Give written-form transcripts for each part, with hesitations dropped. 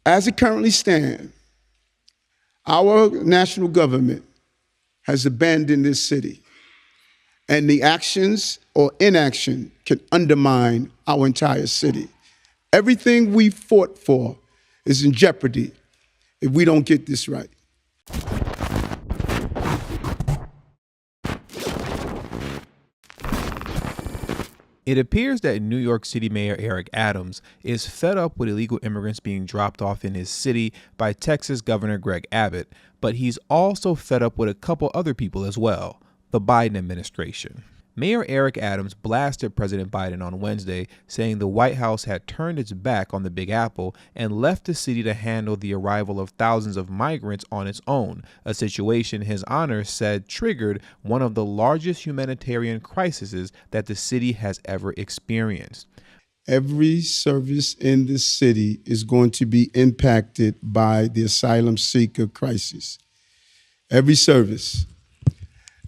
As it currently stands, our national government has abandoned this city, and the actions or inaction can undermine our entire city. Everything we fought for is in jeopardy if we don't get this right. It appears that New York City Mayor Eric Adams is fed up with illegal immigrants being dropped off in his city by Texas Governor Greg Abbott, but he's also fed up with a couple other people as well, the Biden administration. Mayor Eric Adams blasted President Biden on Wednesday, saying the White House had turned its back on the Big Apple and left the city to handle the arrival of thousands of migrants on its own, a situation His Honor said triggered one of the largest humanitarian crises that the city has ever experienced. Every service in this city is going to be impacted by the asylum seeker crisis. Every service.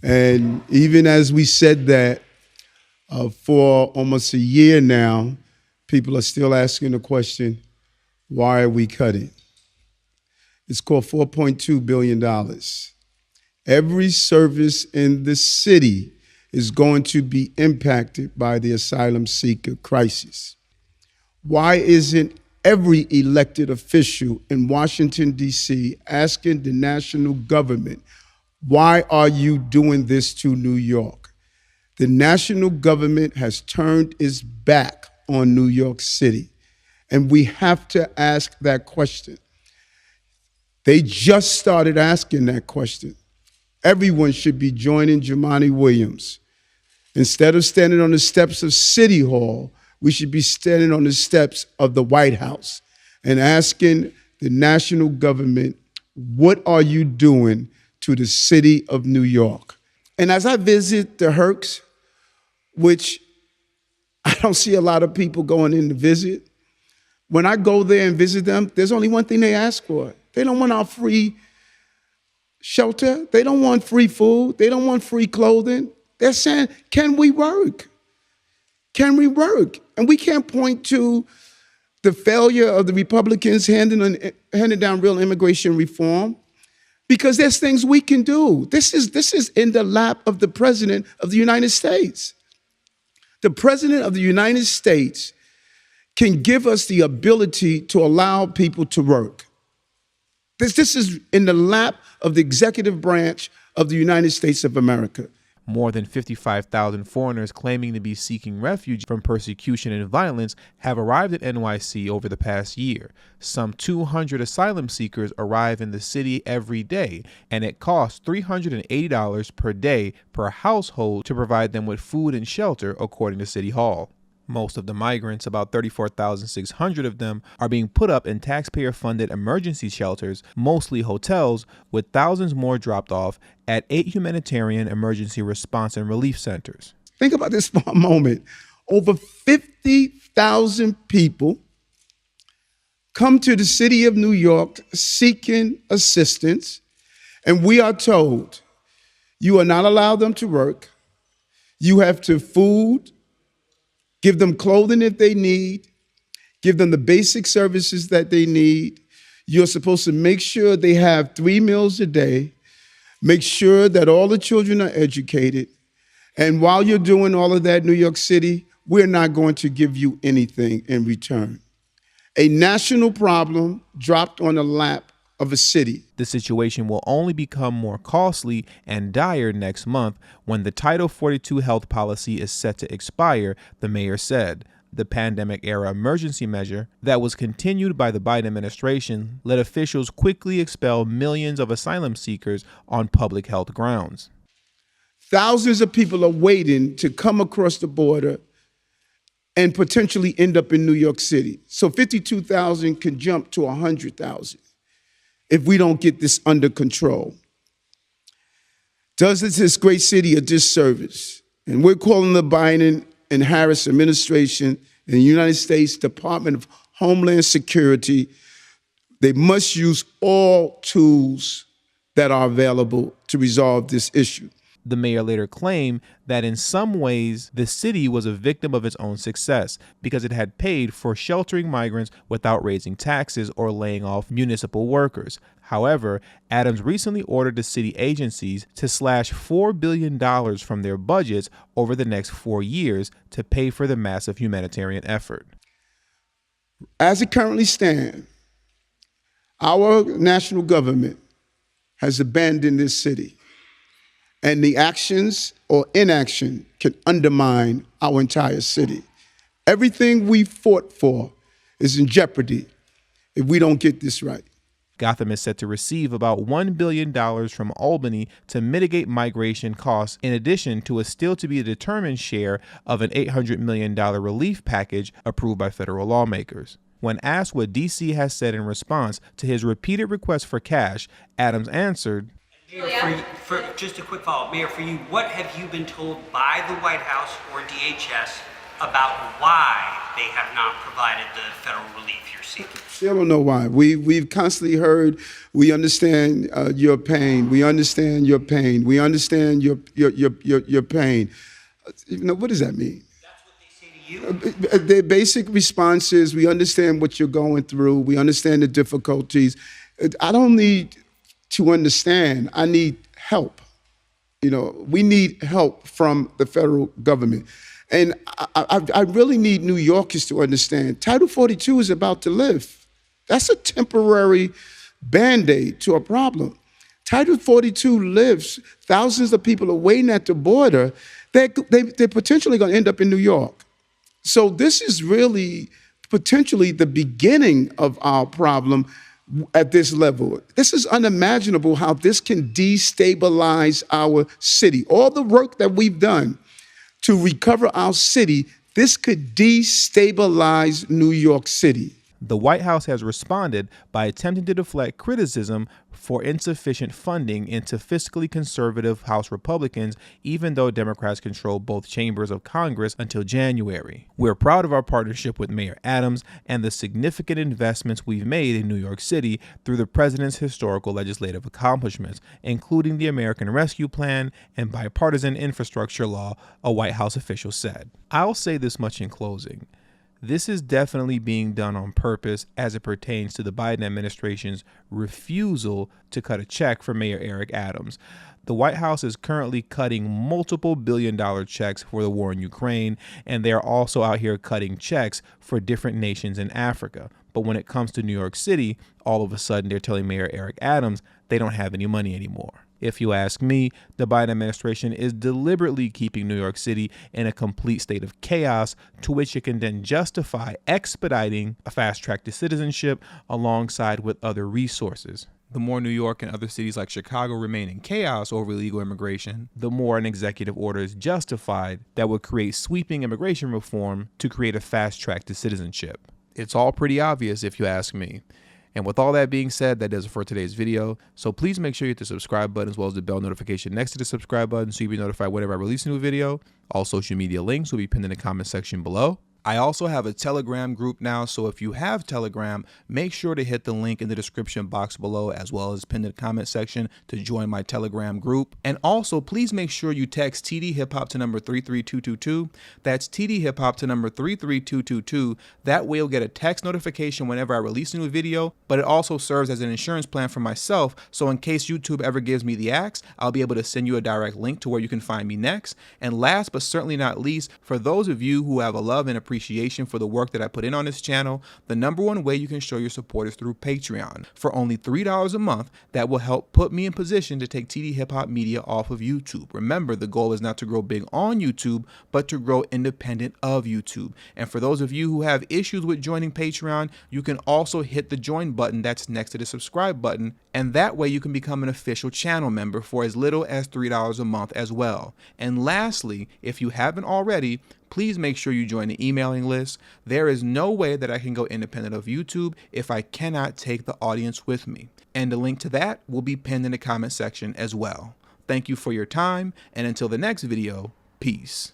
And even as we said that for almost a year now, people are still asking the question, why are we cutting? It's called $4.2 billion. Every service in the city is going to be impacted by the asylum seeker crisis. Why isn't every elected official in Washington, D.C. asking the national government, why are you doing this to New York? The national government has turned its back on New York City, and we have to ask that question. They just started asking that question. Everyone should be joining Jumaane Williams. Instead of standing on the steps of City Hall, we should be standing on the steps of the White House and asking the national government, what are you doing to the city of New York? And as I visit the Hercs, which I don't see a lot of people going in to visit, when I go there and visit them, there's only one thing they ask for. They don't want our free shelter. They don't want free food. They don't want free clothing. They're saying, can we work? Can we work? And we can't point to the failure of the Republicans handing down real immigration reform, because there's things we can do. This is in the lap of the President of the United States. The President of the United States can give us the ability to allow people to work. This is in the lap of the executive branch of the United States of America. More than 55,000 foreigners claiming to be seeking refuge from persecution and violence have arrived at NYC over the past year. Some 200 asylum seekers arrive in the city every day, and it costs $380 per day per household to provide them with food and shelter, according to City Hall. Most of the migrants, about 34,600 of them, are being put up in taxpayer-funded emergency shelters, mostly hotels, with thousands more dropped off at 8 humanitarian emergency response and relief centers. Think about this for a moment. Over 50,000 people come to the city of New York seeking assistance, and we are told you are not allowed them to work. You have to food, give them clothing if they need, give them the basic services that they need. You're supposed to make sure they have 3 meals a day, make sure that all the children are educated. And while you're doing all of that, New York City, we're not going to give you anything in return. A national problem dropped on the lap of a city. The situation will only become more costly and dire next month when the Title 42 health policy is set to expire, the mayor said. The pandemic-era emergency measure that was continued by the Biden administration let officials quickly expel millions of asylum seekers on public health grounds. Thousands of people are waiting to come across the border and potentially end up in New York City. So 52,000 can jump to 100,000. If we don't get this under control. Does this great city a disservice? And we're calling the Biden and Harris administration and the United States Department of Homeland Security. They must use all tools that are available to resolve this issue. The mayor later claimed that in some ways, the city was a victim of its own success because it had paid for sheltering migrants without raising taxes or laying off municipal workers. However, Adams recently ordered the city agencies to slash $4 billion from their budgets over the next 4 years to pay for the massive humanitarian effort. As it currently stands, our national government has abandoned this city, and the actions or inaction can undermine our entire city. Everything we fought for is in jeopardy if we don't get this right. Gotham is set to receive about $1 billion from Albany to mitigate migration costs, in addition to a still-to-be-determined share of an $800 million relief package approved by federal lawmakers. When asked what D.C. has said in response to his repeated request for cash, Adams answered, Mayor, for just a quick follow-up, Mayor, for you, what have you been told by the White House or DHS about why they have not provided the federal relief you're seeking? Still don't know why. We've constantly heard, we understand your pain. We understand your pain. We understand your pain. What does that mean? The basic response is, we understand what you're going through. We understand the difficulties. I don't need to understand. I need help. We need help from the federal government. And I really need New Yorkers to understand Title 42 is about to lift. That's a temporary Band-Aid to a problem. Title 42 lives. Thousands of people are waiting at the border. They're potentially going to end up in New York. So this is really potentially the beginning of our problem at this level. This is unimaginable how this can destabilize our city. All the work that we've done to recover our city, this could destabilize New York City. The White House has responded by attempting to deflect criticism for insufficient funding into fiscally conservative House Republicans, even though Democrats control both chambers of Congress until January. We're proud of our partnership with Mayor Adams and the significant investments we've made in New York City through the president's historical legislative accomplishments, including the American Rescue Plan and bipartisan infrastructure law, a White House official said. I'll say this much in closing. This is definitely being done on purpose as it pertains to the Biden administration's refusal to cut a check for Mayor Eric Adams. The White House is currently cutting multiple billion-dollar checks for the war in Ukraine, and they are also out here cutting checks for different nations in Africa. But when it comes to New York City, all of a sudden they're telling Mayor Eric Adams they don't have any money anymore. If you ask me, the Biden administration is deliberately keeping New York City in a complete state of chaos, to which it can then justify expediting a fast track to citizenship alongside with other resources. The more New York and other cities like Chicago remain in chaos over illegal immigration, the more an executive order is justified that would create sweeping immigration reform to create a fast track to citizenship. It's all pretty obvious if you ask me. And with all that being said, that does it for today's video. So please make sure you hit the subscribe button as well as the bell notification next to the subscribe button so you'll be notified whenever I release a new video. All social media links will be pinned in the comment section below. I also have a Telegram group now, so if you have Telegram, make sure to hit the link in the description box below as well as pinned in the comment section to join my Telegram group. And also, please make sure you text tdhiphop to number 33222. That's tdhiphop to number 33222. That way you'll get a text notification whenever I release a new video, but it also serves as an insurance plan for myself, so in case YouTube ever gives me the axe, I'll be able to send you a direct link to where you can find me next. And last but certainly not least, for those of you who have a love and appreciation for the work that I put in on this channel, the #1 way you can show your support is through Patreon. For only $3 a month, that will help put me in position to take TD Hip Hop Media off of YouTube. Remember, the goal is not to grow big on YouTube, but to grow independent of YouTube. And for those of you who have issues with joining Patreon, you can also hit the join button that's next to the subscribe button, and that way you can become an official channel member for as little as $3 a month as well. And lastly, if you haven't already, please make sure you join the emailing list. There is no way that I can go independent of YouTube if I cannot take the audience with me. And the link to that will be pinned in the comment section as well. Thank you for your time, and until the next video, peace.